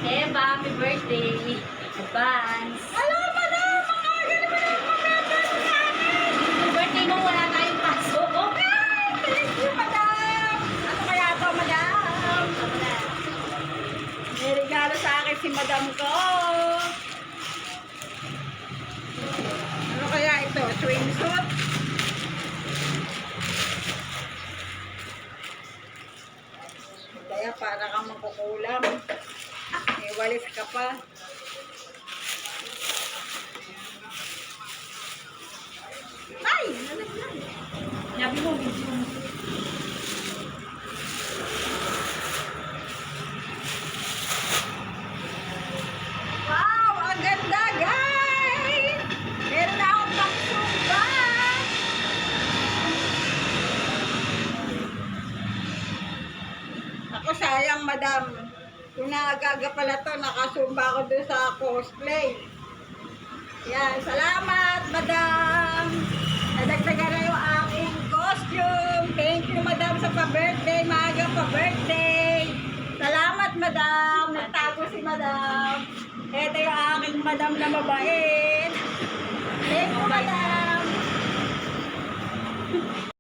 Eva, happy birthday. Advance. Hello, madam! Mga naman ang pag-birthday namin! Happy birthday mo, wala tayong pasok. Okay! Thank you, madam! Ano kaya ito, madam? May regalo sa akin si madam ko. Ano kaya ito? Swimsuit? Kaya para kang makukulam. May walis ka pa. Ay! Nalagyan. Sabi mo, video mo. Wow! Ang ganda, guys! Meron na akong pangsumba! Ako sayang, madam. Kung naagaga pala to, nakasumba ako doon sa cosplay. Yan, salamat, madam! Nadagdagan na yung aking costume. Thank you, madam, sa pa-birthday. Maaga pa-birthday. Salamat, madam. Nagtago si madam. Ito yung aking madam na mabait. Thank you, madam.